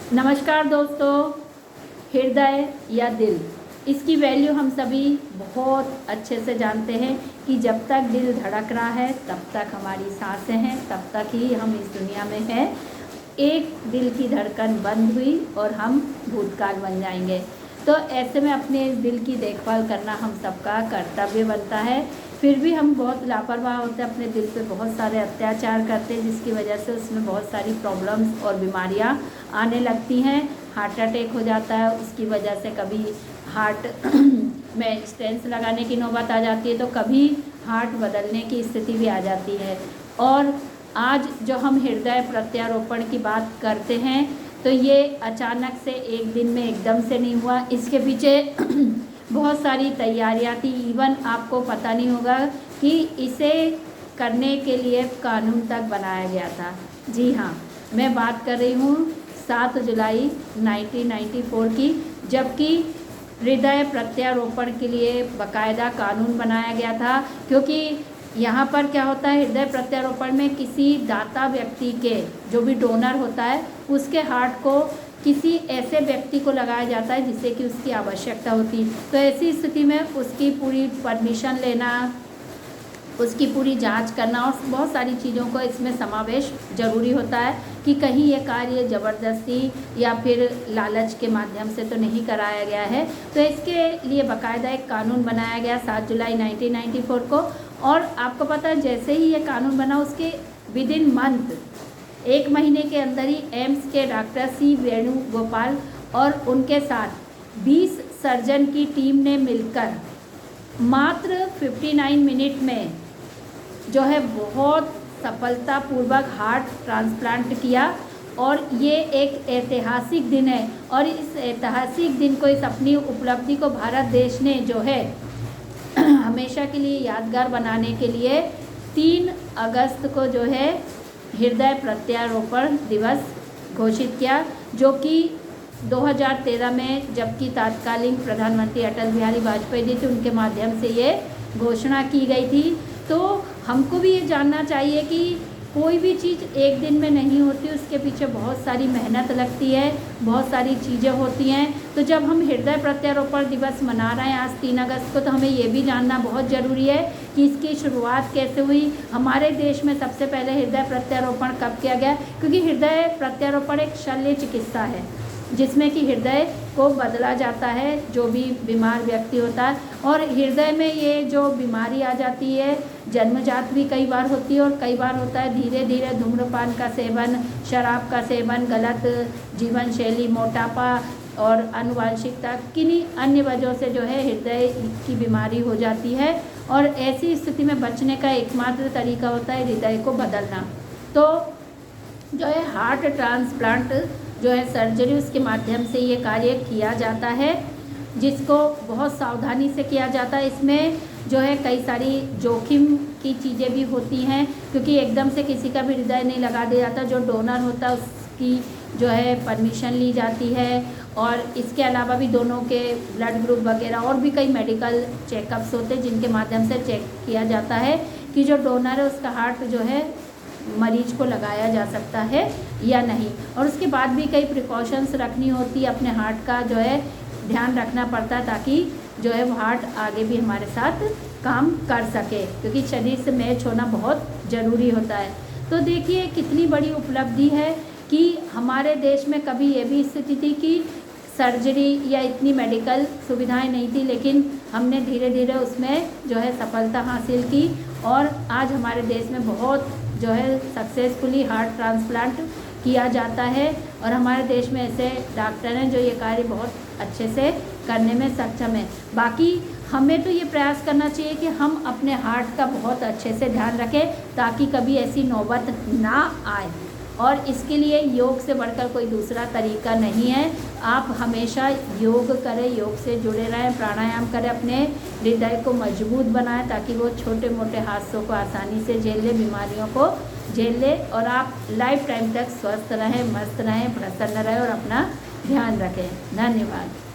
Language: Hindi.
नमस्कार दोस्तों। हृदय या दिल, इसकी वैल्यू हम सभी बहुत अच्छे से जानते हैं कि जब तक दिल धड़क रहा है तब तक हमारी सांसें हैं, तब तक ही हम इस दुनिया में हैं। एक दिल की धड़कन बंद हुई और हम भूतकाल बन जाएंगे। तो ऐसे में अपने इस दिल की देखभाल करना हम सबका कर्तव्य बनता है। फिर भी हम बहुत लापरवाह होते हैं, अपने दिल पे बहुत सारे अत्याचार करते हैं, जिसकी वजह से उसमें बहुत सारी प्रॉब्लम्स और बीमारियां आने लगती हैं। हार्ट अटैक हो जाता है, उसकी वजह से कभी हार्ट में स्टेंट्स लगाने की नौबत आ जाती है, तो कभी हार्ट बदलने की स्थिति भी आ जाती है। और आज जो हम हृदय प्रत्यारोपण की बात करते हैं, तो ये अचानक से एक दिन में एकदम से नहीं हुआ। इसके पीछे बहुत सारी तैयारियां थी। इवन आपको पता नहीं होगा कि इसे करने के लिए कानून तक बनाया गया था। जी हाँ, मैं बात कर रही हूँ 7 जुलाई 1994 की, जबकि हृदय प्रत्यारोपण के लिए बाकायदा कानून बनाया गया था। क्योंकि यहाँ पर क्या होता है, हृदय प्रत्यारोपण में किसी दाता व्यक्ति के, जो भी डोनर होता है, उसके हार्ट को किसी ऐसे व्यक्ति को लगाया जाता है जिससे कि उसकी आवश्यकता होती। तो ऐसी स्थिति में उसकी पूरी परमिशन लेना, उसकी पूरी जांच करना और बहुत सारी चीज़ों को इसमें समावेश जरूरी होता है कि कहीं ये कार्य ज़बरदस्ती या फिर लालच के माध्यम से तो नहीं कराया गया है। तो इसके लिए बाकायदा एक कानून बनाया गया 7 जुलाई 1994 को। और आपको पता है, जैसे ही ये कानून बना उसके विद इन मंथ, 1 महीने के अंदर ही एम्स के डॉक्टर सी वेणुगोपाल और उनके साथ 20 सर्जन की टीम ने मिलकर मात्र 59 मिनट में जो है बहुत सफलतापूर्वक हार्ट ट्रांसप्लांट किया। और ये एक ऐतिहासिक दिन है, और इस ऐतिहासिक दिन को, इस अपनी उपलब्धि को भारत देश ने जो है हमेशा के लिए यादगार बनाने के लिए 3 अगस्त को जो है हृदय प्रत्यारोपण दिवस घोषित किया, जो कि 2013 में, जबकि तत्कालीन प्रधानमंत्री अटल बिहारी वाजपेयी जी थे, उनके माध्यम से ये घोषणा की गई थी। तो हमको भी ये जानना चाहिए कि कोई भी चीज़ एक दिन में नहीं होती, उसके पीछे बहुत सारी मेहनत लगती है, बहुत सारी चीज़ें होती हैं। तो जब हम हृदय प्रत्यारोपण दिवस मना रहे हैं आज 3 अगस्त को, तो हमें ये भी जानना बहुत ज़रूरी है कि इसकी शुरुआत कैसे हुई। हमारे देश में सबसे पहले हृदय प्रत्यारोपण कब किया गया? क्योंकि हृदय प्रत्यारोपण एक शल्य चिकित्सा है जिसमें कि हृदय को बदला जाता है, जो भी बीमार व्यक्ति होता है। और हृदय में ये जो बीमारी आ जाती है, जन्मजात भी कई बार होती है और कई बार होता है धीरे धीरे धूम्रपान का सेवन, शराब का सेवन, गलत जीवन शैली, मोटापा और आनुवंशिकता, किन्हीं अन्य वजहों से जो है हृदय की बीमारी हो जाती है। और ऐसी स्थिति में बचने का एकमात्र तरीका होता है हृदय को बदलना। तो जो है हार्ट ट्रांसप्लांट जो है सर्जरी, उसके माध्यम से ये कार्य किया जाता है, जिसको बहुत सावधानी से किया जाता है। इसमें जो है कई सारी जोखिम की चीज़ें भी होती हैं, क्योंकि एकदम से किसी का भी हृदय नहीं लगा दिया जाता। जो डोनर होता है उसकी जो है परमिशन ली जाती है, और इसके अलावा भी दोनों के ब्लड ग्रुप वगैरह और भी कई मेडिकल चेकअप्स होते हैं, जिनके माध्यम से चेक किया जाता है कि जो डोनर है उसका हार्ट जो है मरीज को लगाया जा सकता है या नहीं। और उसके बाद भी कई प्रिकॉशंस रखनी होती है, अपने हार्ट का जो है ध्यान रखना पड़ता है, ताकि जो है वो हार्ट आगे भी हमारे साथ काम कर सके, क्योंकि शरीर से मैच होना बहुत ज़रूरी होता है। तो देखिए कितनी बड़ी उपलब्धि है कि हमारे देश में कभी ये भी स्थिति थी कि सर्जरी या इतनी मेडिकल सुविधाएं नहीं थी, लेकिन हमने धीरे धीरे उसमें जो है सफलता हासिल की। और आज हमारे देश में बहुत जो है सक्सेसफुली हार्ट ट्रांसप्लांट किया जाता है, और हमारे देश में ऐसे डॉक्टर हैं जो ये कार्य बहुत अच्छे से करने में सक्षम है। बाकी हमें तो ये प्रयास करना चाहिए कि हम अपने हार्ट का बहुत अच्छे से ध्यान रखें, ताकि कभी ऐसी नौबत ना आए। और इसके लिए योग से बढ़कर कोई दूसरा तरीका नहीं है। आप हमेशा योग करें, योग से जुड़े रहें, प्राणायाम करें, अपने हृदय को मजबूत बनाएं, ताकि वो छोटे मोटे हादसों को आसानी से झेल ले, बीमारियों को झेल ले, और आप लाइफ टाइम तक स्वस्थ रहें, मस्त रहें, प्रसन्न रहें और अपना ध्यान रखें। धन्यवाद।